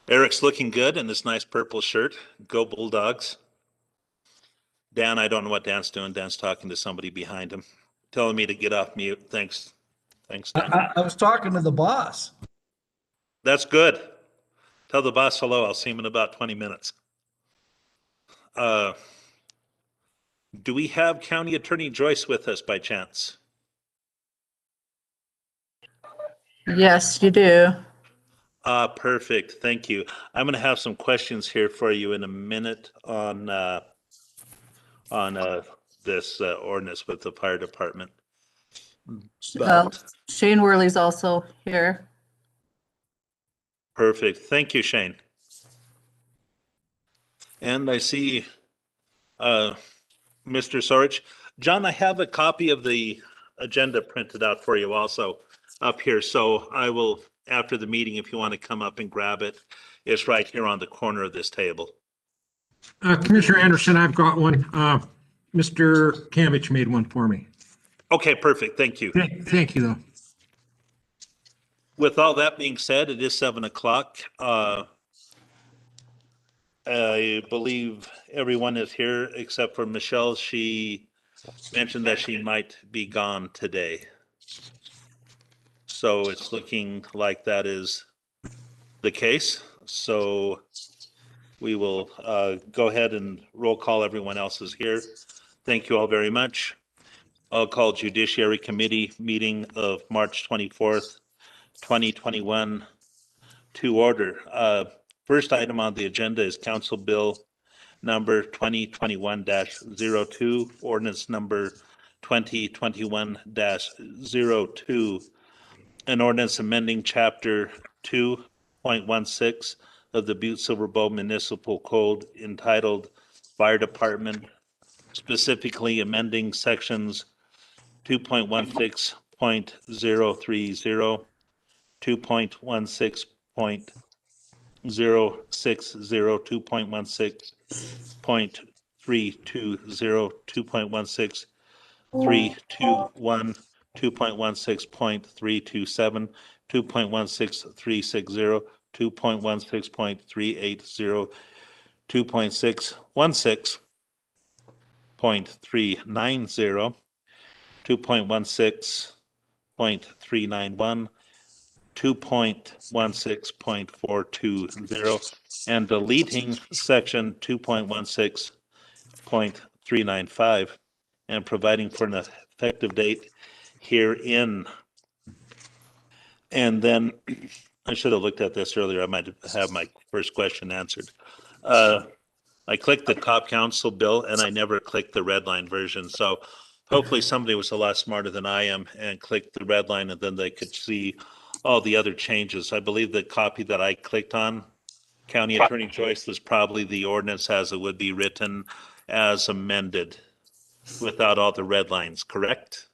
Eric's looking good in this nice purple shirt. Go Bulldogs. Dan, I don't know what Dan's doing. Dan's talking to somebody behind him, telling me to get off mute. Thanks. Thanks, Dan. I was talking to the boss. That's good. Tell the boss hello. I'll see him in about 20 minutes. Do we have County Attorney Joyce with us by chance? Yes, you do. Perfect. Thank you. I'm going to have some questions here for you in a minute on this ordinance with the fire department. But Shane Worley's also here. perfect. Thank you, Shane. And I see Mr. Sorich. John, I have a copy of the agenda printed out for you also up here. So I will, after the meeting, if you want to come up and grab it, it's right here on the corner of this table. Commissioner Anderson, I've got one. Mr. Kamich made one for me. Okay, perfect. Thank you. Thank you, though. With all that being said, it is 7 o'clock. I believe everyone is here except for Michelle. She mentioned that she might be gone today. So it's looking like that is the case. So we will go ahead and roll call. Everyone else is here. Thank you all very much. I'll call Judiciary Committee meeting of March 24th, 2021 to order. First item on the agenda is Council Bill number 2021-02, ordinance number 2021-02, an ordinance amending Chapter 2.16 of the Butte-Silver Municipal Code entitled Fire Department, specifically amending sections 2.16.030, 2.16.060, 2.16.320, 2.16.321, 2.16.327, 2.16360, 2.16.380, 2.16.390, 2.16.391, 2.16.420, and deleting section 2.16.395 and providing for an effective date herein. And then I should have looked at this earlier. I might have my first question answered. I clicked the top council bill and I never clicked the red line version. So hopefully somebody was a lot smarter than I am and clicked the red line and then they could see all the other changes. I believe the copy that I clicked on, County Attorney Joyce, was probably the ordinance as it would be written as amended without all the red lines, correct?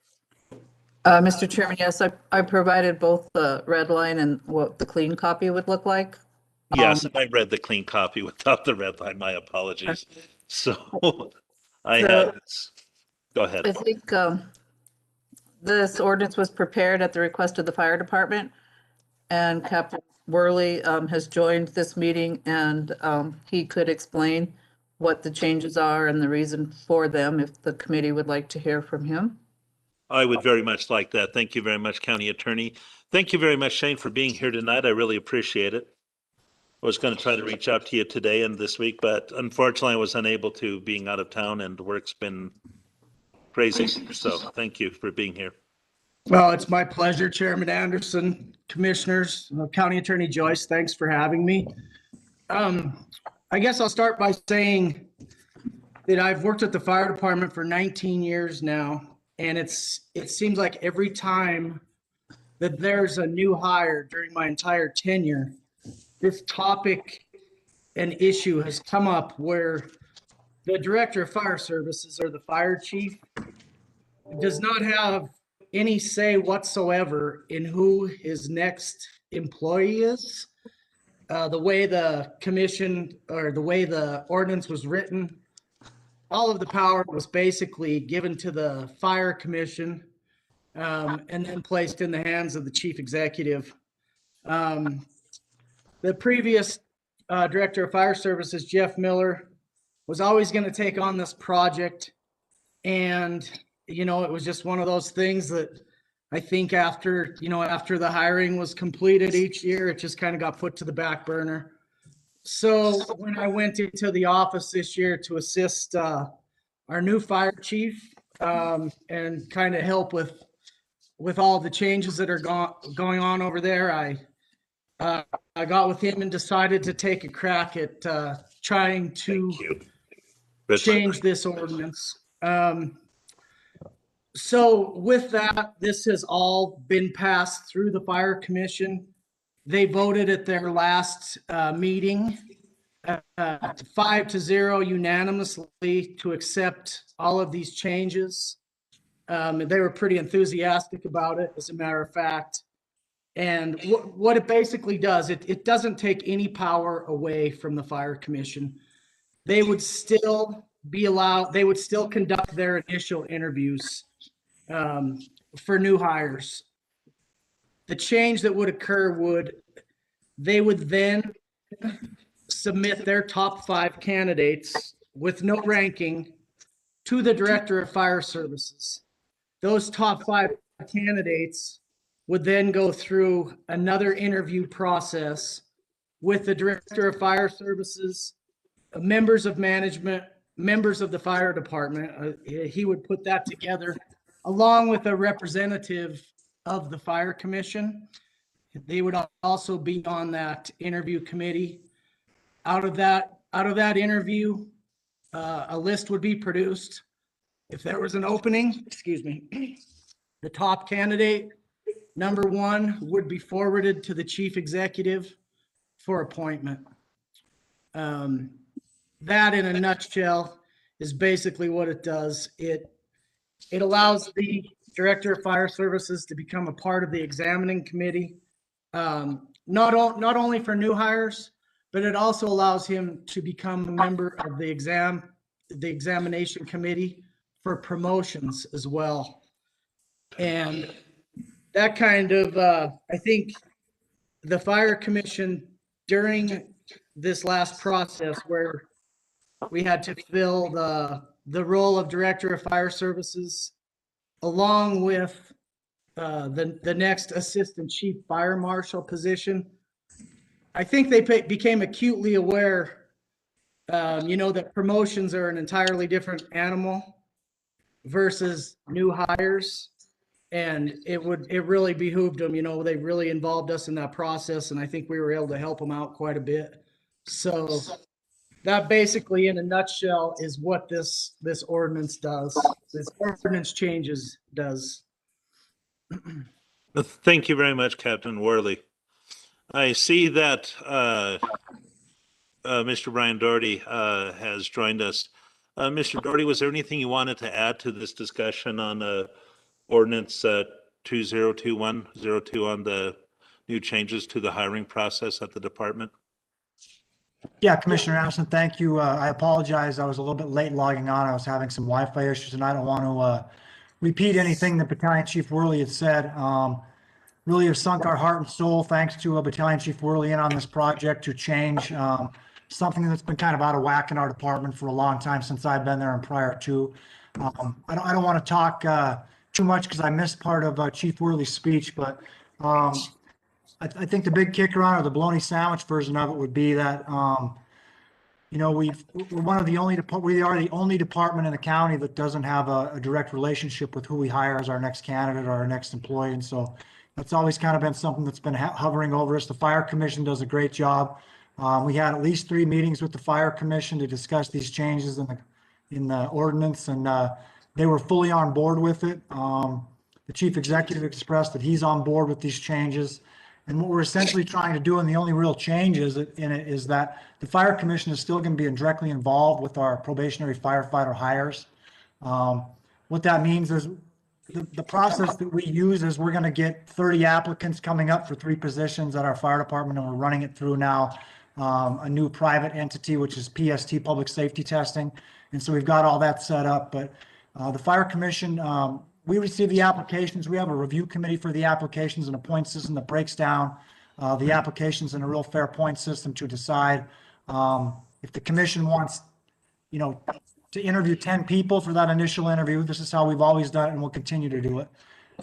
Mr. Chairman, yes, I provided both the red line and what the clean copy would look like. Yes, I read the clean copy without the red line. My apologies. So I had this. Go ahead. I think this ordinance was prepared at the request of the fire department, and Captain Worley has joined this meeting, and he could explain what the changes are and the reason for them if the committee would like to hear from him. I would very much like that. Thank you very much, County Attorney. Thank you very much, Shane, for being here tonight. I really appreciate it. I was going to try to reach out to you today and this week, but unfortunately I was unable to, being out of town, and work's been crazy. So thank you for being here. Well, it's my pleasure, Chairman Anderson, Commissioners, County Attorney Joyce, thanks for having me. I guess I'll start by saying that I've worked at the fire department for 19 years now, and it seems like every time that there's a new hire during my entire tenure, this topic and issue has come up where the director of fire services or the fire chief does not have any say whatsoever in who his next employee is. The way the commission or the way the ordinance was written, all of the power was basically given to the fire commission and then placed in the hands of the chief executive. The previous Director of Fire Services, Jeff Miller, was always going to take on this project. And, you know, it was just one of those things that I think after the hiring was completed each year, it just kind of got put to the back burner. So when I went into the office this year to assist our new fire chief and kind of help with all the changes that are going on over there, I got with him and decided to take a crack at trying to change this ordinance. So with that, this has all been passed through the Fire Commission. They voted at their last meeting 5-0 unanimously to accept all of these changes. They were pretty enthusiastic about it, as a matter of fact. And what it basically does, it doesn't take any power away from the Fire Commission. They would still be allowed, they would still conduct their initial interviews for new hires. The change that would occur they would then submit their top 5 candidates with no ranking to the Director of Fire Services. Those top 5 candidates would then go through another interview process with the Director of Fire Services, members of management, members of the fire department. He would put that together along with a representative of the Fire Commission. They would also be on that interview committee. Out of that interview, a list would be produced. If there was an opening, the top candidate, number 1, would be forwarded to the chief executive for appointment. That, in a nutshell, is basically what it does. It allows the Director of Fire Services to become a part of the examining committee, not only for new hires, but it also allows him to become a member of the examination committee for promotions as well. And that kind of, I think the Fire Commission, during this last process where we had to fill the role of Director of Fire Services along with the next Assistant Chief Fire Marshal position, I think they became acutely aware, that promotions are an entirely different animal versus new hires. And it really behooved them, they really involved us in that process. And I think we were able to help them out quite a bit. So that basically, in a nutshell, is what this ordinance does. This ordinance changes does. Thank you very much, Captain Worley. I see that Mr. Brian Doherty has joined us. Mr. Doherty, was there anything you wanted to add to this discussion on ordinance 202102 on the new changes to the hiring process at the department? Yeah, Commissioner Anderson, thank you. I apologize. I was a little bit late logging on. I was having some Wi-Fi issues, and I don't want to repeat anything that Battalion Chief Worley had said. Really have sunk our heart and soul, thanks to Battalion Chief Worley, in on this project to change something that's been kind of out of whack in our department for a long time since I've been there and prior to. I don't want to talk too much because I missed part of Chief Worley's speech, but I think the big kicker on, or the bologna sandwich version of it, would be that we're one of the only we are the only department in the county that doesn't have a direct relationship with who we hire as our next candidate or our next employee, and so that's always kind of been something that's been hovering over us. The Fire Commission does a great job. We had at least 3 meetings with the Fire Commission to discuss these changes in the ordinance, and they were fully on board with it. The chief executive expressed that he's on board with these changes. And what we're essentially trying to do, and the only real change in it, is that the Fire Commission is still going to be directly involved with our probationary firefighter hires. What that means is the process that we use is we're going to get 30 applicants coming up for 3 positions at our fire department, and we're running it through now a new private entity, which is PST, Public Safety Testing. And so we've got all that set up. But the Fire Commission, we receive the applications. We have a review committee for the applications and a point system that breaks down The application's in a real fair point system to decide. If the commission wants, to interview 10 people for that initial interview, this is how we've always done it and we'll continue to do it.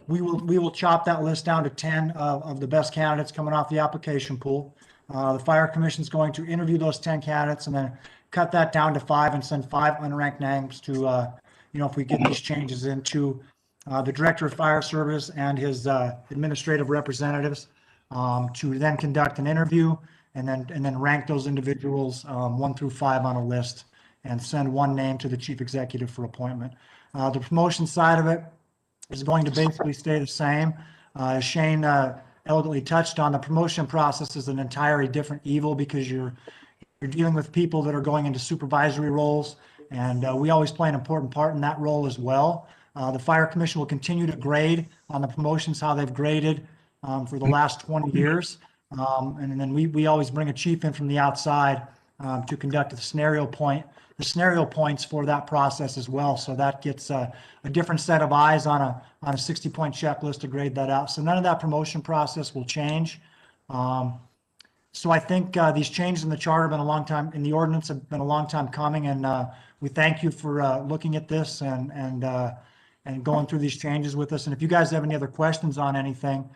We will chop that list down to 10 of the best candidates coming off the application pool. The fire commission is going to interview those 10 candidates and then cut that down to 5 and send 5 unranked names to, if we get these changes into the director of fire service and his administrative representatives to then conduct an interview and then rank those individuals 1 through 5 on a list and send 1 name to the chief executive for appointment. The promotion side of it is going to basically stay the same. As Shane elegantly touched on, the promotion process is an entirely different evil because you're dealing with people that are going into supervisory roles, and we always play an important part in that role as well. The fire commission will continue to grade on the promotions, how they've graded for the last 20 years. And then we always bring a chief in from the outside to conduct the scenario points for that process as well. So that gets a different set of eyes on a 60-point checklist to grade that out. So none of that promotion process will change. So I think these changes in the charter have been a long time, in the ordinance have been a long time coming, and we thank you for looking at this and going through these changes with us. And if you guys have any other questions on anything,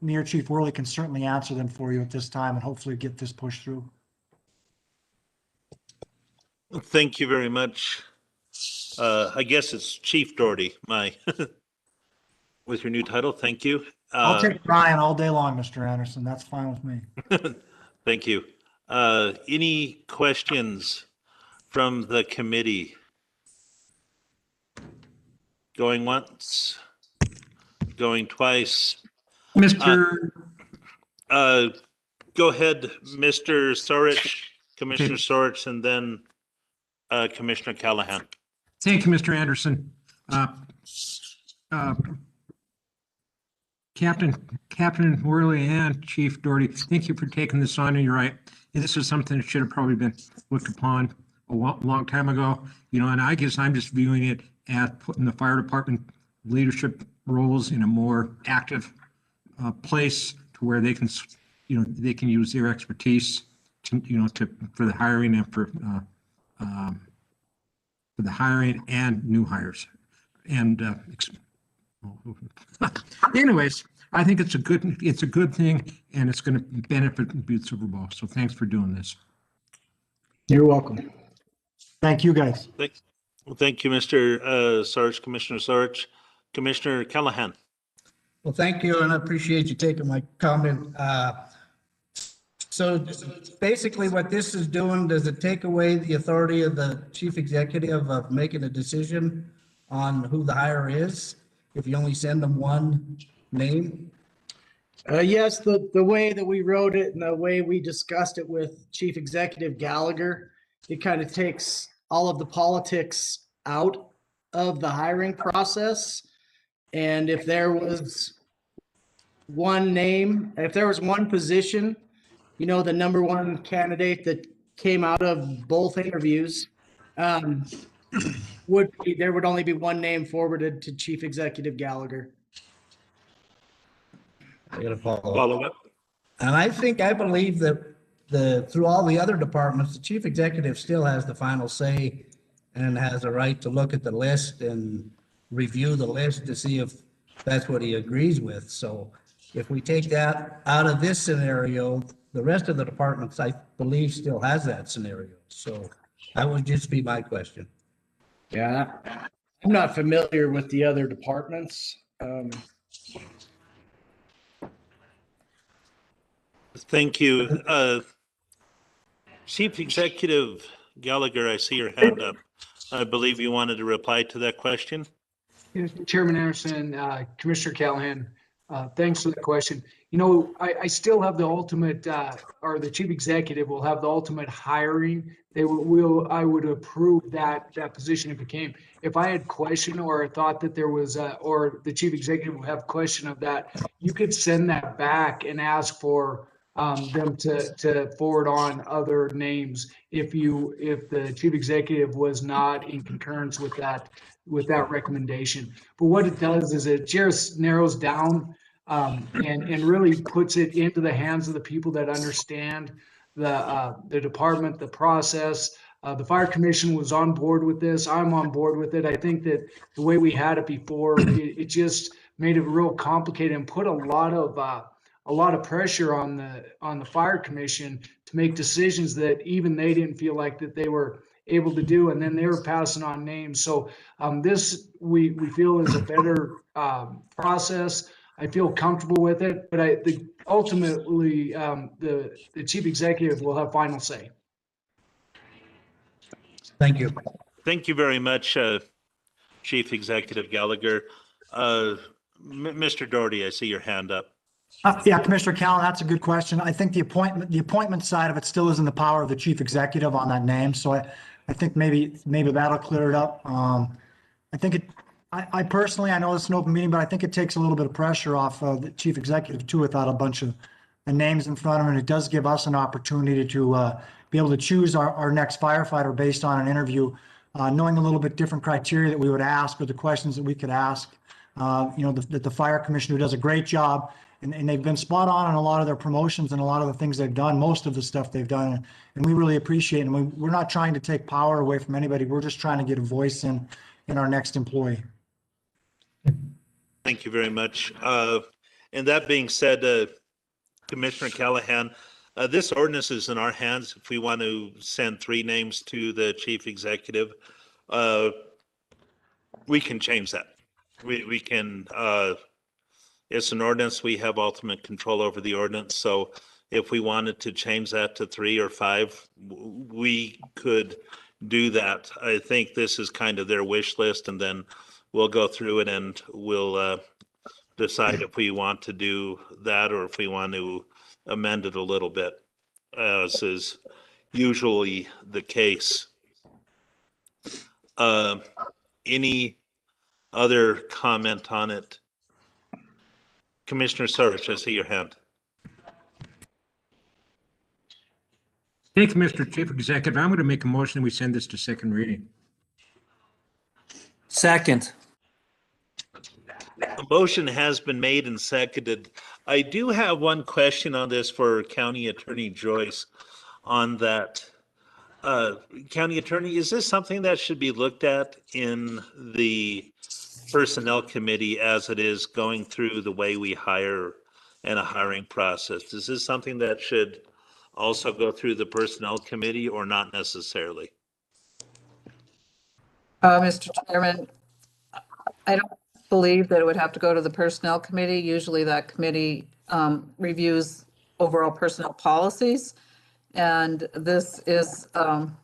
me or Chief Worley can certainly answer them for you at this time and hopefully get this pushed through. Thank you very much. I guess it's Chief Doherty, with your new title. Thank you. I'll take Brian all day long, Mr. Anderson. That's fine with me. Thank you. Any questions from the committee? Going once, going twice. Mr. Go ahead, Mr. Sorich, Commissioner Sorich, and then Commissioner Callahan. Thank you, Mr. Anderson. Captain Worley and Chief Doherty, thank you for taking this on. And you're right. This is something that should have probably been looked upon a long time ago. And I guess I'm just viewing it as putting the fire department leadership roles in a more active place to where they can, they can use their expertise to, for the hiring and for the hiring and new hires. And anyways, I think it's a good thing, and it's going to benefit Butte-Silver Ball. So thanks for doing this. You're welcome. Thank you, guys. Thank you, Mr. Sorich, Commissioner Sorich. Commissioner Callahan. Well, thank you, and I appreciate you taking my comment. So basically what this is doing, does it take away the authority of the chief executive of making a decision on who the hire is if you only send them 1 name? Yes, the way that we wrote it and the way we discussed it with Chief Executive Gallagher, it kind of takes all of the politics out of the hiring process. And if there was 1 name, if there was 1 position, the number 1 candidate that came out of both interviews, there would only be 1 name forwarded to Chief Executive Gallagher. I got to follow Follow up. And I believe that through all the other departments, the chief executive still has the final say and has a right to look at the list and review the list to see if that's what he agrees with. So if we take that out of this scenario, the rest of the departments, I believe, still has that scenario. So that would just be my question. Yeah, I'm not familiar with the other departments. Thank you. Chief Executive Gallagher, I see your hand up. I believe you wanted to reply to that question. Yes, Chairman Anderson, Commissioner Callahan, thanks for the question. I still have the ultimate, or the chief executive will have the ultimate hiring. I would approve that position if it came. If I had question or thought that there was, or the chief executive would have question of that, you could send that back and ask for them to forward on other names if the chief executive was not in concurrence with that recommendation. But what it does is it just narrows down and really puts it into the hands of the people that understand the department, the process. The fire commission was on board with this. I'm on board with it. I think that the way we had it before, it just made it real complicated and put a lot of pressure on the fire commission to make decisions that even they didn't feel like that they were able to do, and then they were passing on names. So this we feel is a better process. I feel comfortable with it, but ultimately the chief executive will have final say. Thank you. Thank you very much, Chief Executive Gallagher. Mr. Doherty, I see your hand up. Yeah, Commissioner Callan, that's a good question. I think the appointment side of it still is in the power of the chief executive on that name. So I think maybe that'll clear it up. I personally, I know it's an open meeting, but I think it takes a little bit of pressure off the chief executive too, without a bunch of names in front of him. And it does give us an opportunity to be able to choose our next firefighter based on an interview, knowing a little bit different criteria that we would ask or the questions that we could ask. The fire commissioner does a great job, and they've been spot on a lot of their promotions and a lot of the things they've done, most of the stuff they've done, and we really appreciate it. And we're not trying to take power away from anybody. We're just trying to get a voice in our next employee. Thank you very much. And that being said, Commissioner Callahan, this ordinance is in our hands. If we want to send 3 names to the chief executive, we can change that. We can, it's an ordinance. We have ultimate control over the ordinance. So if we wanted to change that to 3 or 5, we could do that. I think this is kind of their wish list, and then we'll go through it and we'll decide if we want to do that or if we want to amend it a little bit, as is usually the case. Any other comment on it? Commissioner Surich, I see your hand. Thank you, Mr. Chief Executive. I'm going to make a motion that we send this to second reading. Second. A motion has been made and seconded. I do have one question on this for County Attorney Joyce on that. County Attorney, is this something that should be looked at in the Personnel Committee as it is going through the way we hire and a hiring process? Is this something that should also go through the Personnel Committee or not necessarily? Mr. Chairman, I don't believe that it would have to go to the Personnel Committee. Usually that committee reviews overall personnel policies. And this is an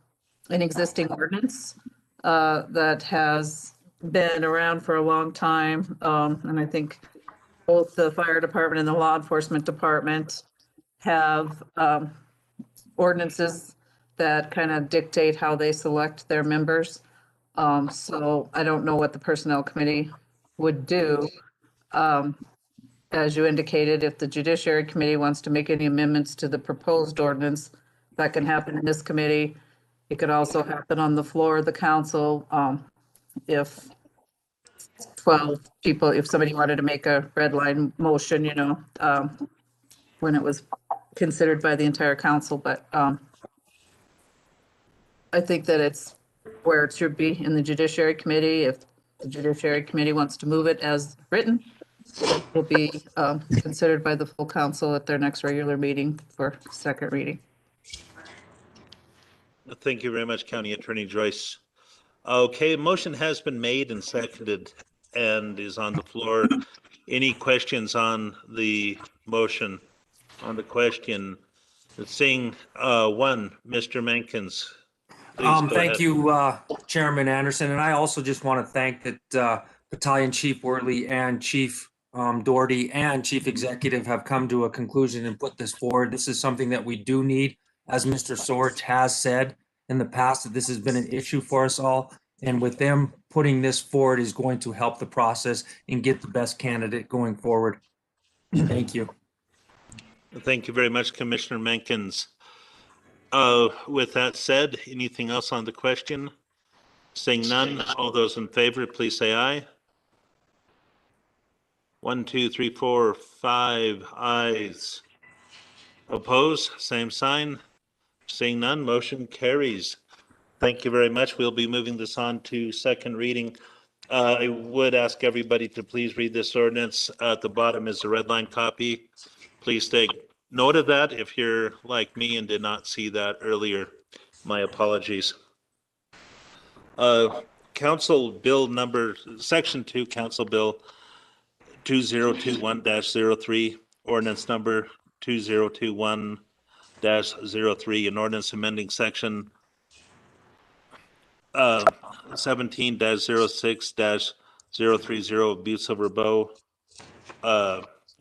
existing ordinance that has been around for a long time. And I think both the fire department and the law enforcement department have ordinances that kind of dictate how they select their members. So I don't know what the Personnel Committee would do. As you indicated, if the Judiciary Committee wants to make any amendments to the proposed ordinance, that can happen in this committee. It could also happen on the floor of the council. If 12 people, if somebody wanted to make a red line motion, when it was considered by the entire council, but I think that it's where it should be in the Judiciary Committee. If the Judiciary Committee wants to move it as written, it will be considered by the full council at their next regular meeting for second reading. Thank you very much, County Attorney Joyce. Okay, motion has been made and seconded and is on the floor. Any questions on the motion, on the question? Seeing one, Mr. Menkins. Thank you, Chairman Anderson. And I also just want to thank that Battalion Chief Worley and Chief Doherty and Chief Executive have come to a conclusion and put this forward. This is something that we do need. As Mr. Sorge has said in the past, that this has been an issue for us all. And with them putting this forward is going to help the process and get the best candidate going forward. Thank you. Thank you very much, Commissioner Menkins. With that said, anything else on the question? Seeing none, all those in favor, please say aye. 1, 2, 3, 4, 5 ayes. Opposed, same sign. Seeing none, motion carries. Thank you very much. We'll be moving this on to second reading. I would ask everybody to please read this ordinance. At the bottom is a red line copy. Please take note of that if you're like me and did not see that earlier. My apologies. Council Bill number, Section 2, Council Bill 2021-03, ordinance number 2021-03, an ordinance amending Section 17-06-030 Butte-Silver Bow,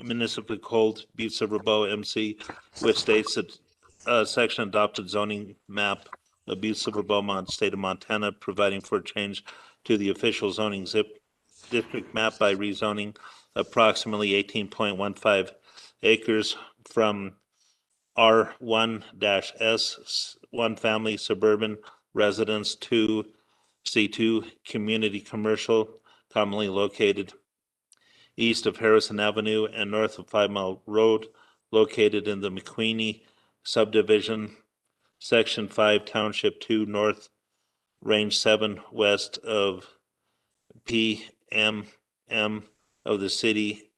municipally called Butte-Silver Bow MC, which states that section adopted zoning map of Butte-Silver Beaumont, state of Montana, providing for a change to the official zoning district map by rezoning approximately 18.15 acres from R1-S, one family suburban residence, to C2 community commercial, commonly located east of Harrison Avenue and north of 5 Mile Road, located in the McQueenie subdivision, Section 5, Township 2 North, Range 7 west of PMM of the city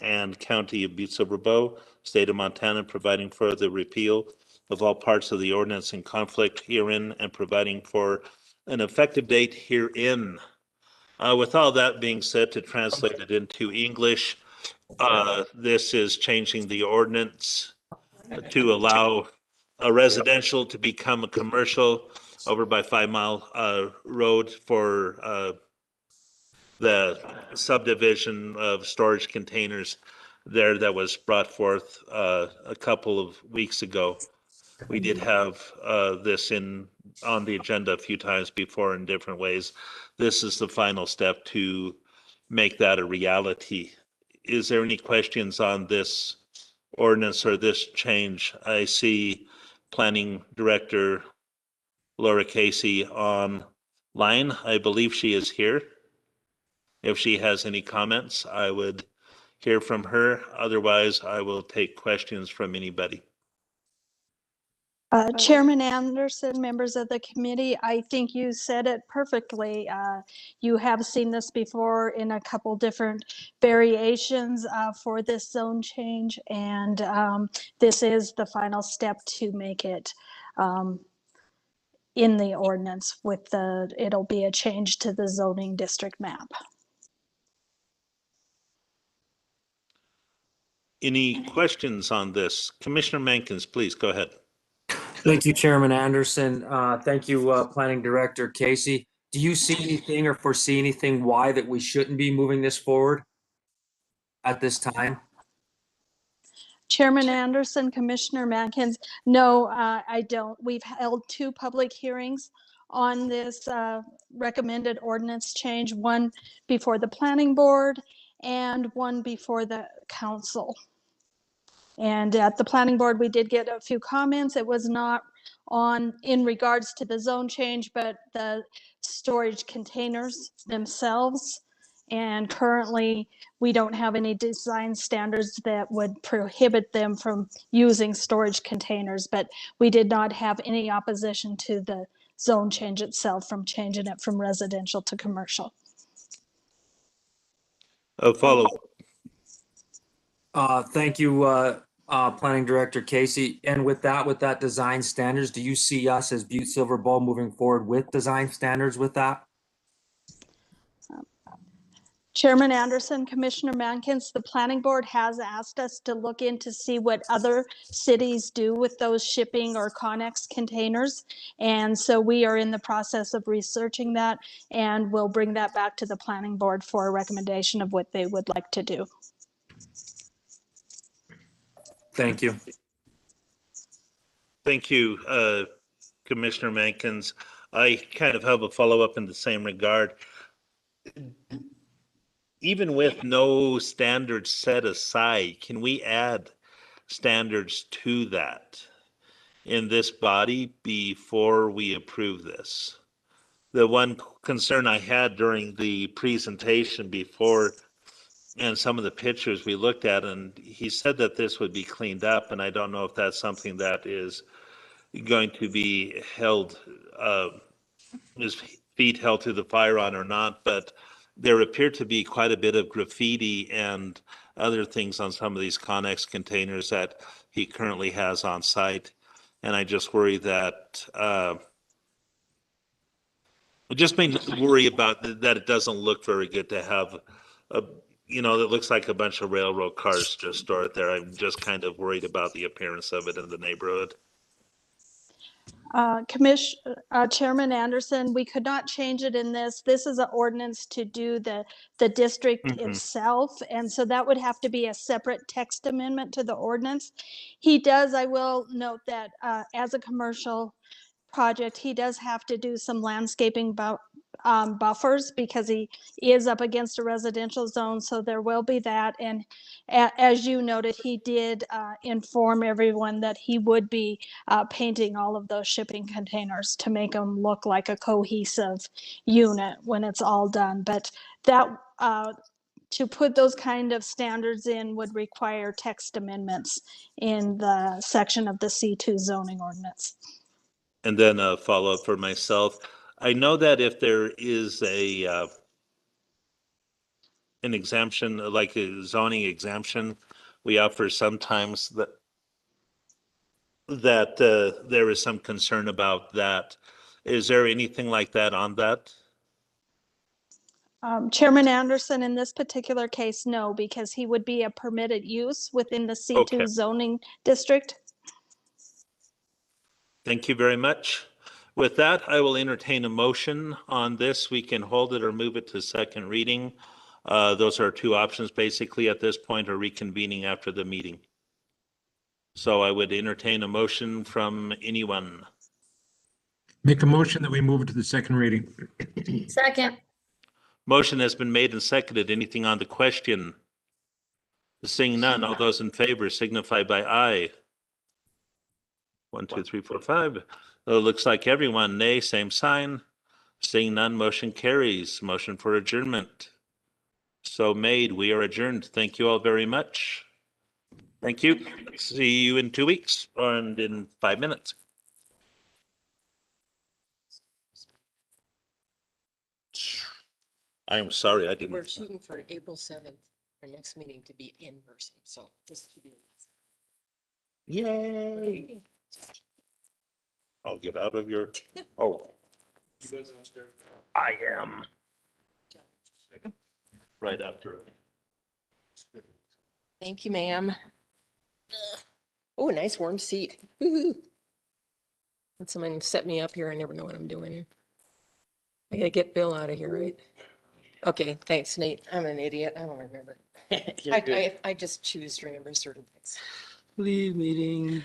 and county of Butte-Silver Bow, state of Montana, providing for the repeal of all parts of the ordinance in conflict herein and providing for an effective date herein. With all that being said, to translate it into English, this is changing the ordinance to allow a residential to become a commercial over by 5 Mile Road for the subdivision of storage containers there that was brought forth a couple of weeks ago. We did have this on the agenda a few times before in different ways. This is the final step to make that a reality. Is there any questions on this ordinance or this change? I see Planning Director Laura Casey online. I believe she is here. If she has any comments, I would hear from her. Otherwise, I will take questions from anybody. Chairman Anderson, members of the committee, I think you said it perfectly. You have seen this before in a couple different variations for this zone change, and this is the final step to make it in the ordinance it'll be a change to the zoning district map. Any questions on this? Commissioner Mankins, please go ahead. Thank you, Chairman Anderson. Thank you, Planning Director Casey. Do you see anything or foresee anything why that we shouldn't be moving this forward at this time? Chairman Anderson, Commissioner Mankins, no, I don't. We've held 2 public hearings on this recommended ordinance change, one before the planning board and one before the council. And at the planning board, we did get a few comments. It was not in regards to the zone change, but the storage containers themselves. And currently, we don't have any design standards that would prohibit them from using storage containers, but we did not have any opposition to the zone change itself, from changing it from residential to commercial. A follow. Thank you, Planning Director Casey. And with that design standards, do you see us as Butte-Silver Bow moving forward with design standards with that? Chairman Anderson, Commissioner Mankins, the planning board has asked us to look in to see what other cities do with those shipping or Connex containers. And so we are in the process of researching that, and we'll bring that back to the planning board for a recommendation of what they would like to do. Thank you. Thank you, Commissioner Mankins. I kind of have a follow-up in the same regard. Even with no standards set aside, can we add standards to that in this body before we approve this? The one concern I had during the presentation before and some of the pictures we looked at, and he said that this would be cleaned up, and I don't know if that's something that is going to be held, his feet held to the fire on or not, but there appeared to be quite a bit of graffiti and other things on some of these Connex containers that he currently has on site. And I just worry that, it just made me worry about that it doesn't look very good to have a, it looks like a bunch of railroad cars just stored there. I'm just kind of worried about the appearance of it in the neighborhood. Chairman Anderson, we could not change it in this. This is an ordinance to do the district itself. And so that would have to be a separate text amendment to the ordinance. He does, I will note that as a commercial project, he does have to do some landscaping buffers because he is up against a residential zone. So there will be that. And as you noted, he did inform everyone that he would be painting all of those shipping containers to make them look like a cohesive unit when it's all done. But that to put those kind of standards in would require text amendments in the section of the C2 zoning ordinance. And then a follow-up for myself. I know that if there is an exemption, like a zoning exemption, we offer sometimes that there is some concern about that. Is there anything like that on that? Chairman Anderson, in this particular case, no, because he would be a permitted use within the C2 Okay. zoning district. Thank you very much. With that, I will entertain a motion on this. We can hold it or move it to second reading. Those are two options basically at this point, or reconvening after the meeting. So I would entertain a motion from anyone. Make a motion that we move it to the second reading. Second. Motion has been made and seconded. Anything on the question? Seeing none, all those in favor signify by aye. 1, 2, 3, 4, 5. Looks like everyone. Nay, same sign. Seeing none, motion carries. Motion for adjournment. So made. We are adjourned. Thank you all very much. Thank you. See you in 2 weeks and in 5 minutes. I am sorry, I We're didn't. shooting for April 7th, our next meeting to be in person, so this should be. Yay. I'll get out of your, oh. I am. Right after. Thank you, ma'am. Oh, a nice warm seat. Woo-hoo. When someone set me up here, I never know what I'm doing. I gotta get Bill out of here, right? Okay, thanks, Nate. I'm an idiot. I don't remember. I just choose to remember certain things. Leave meeting.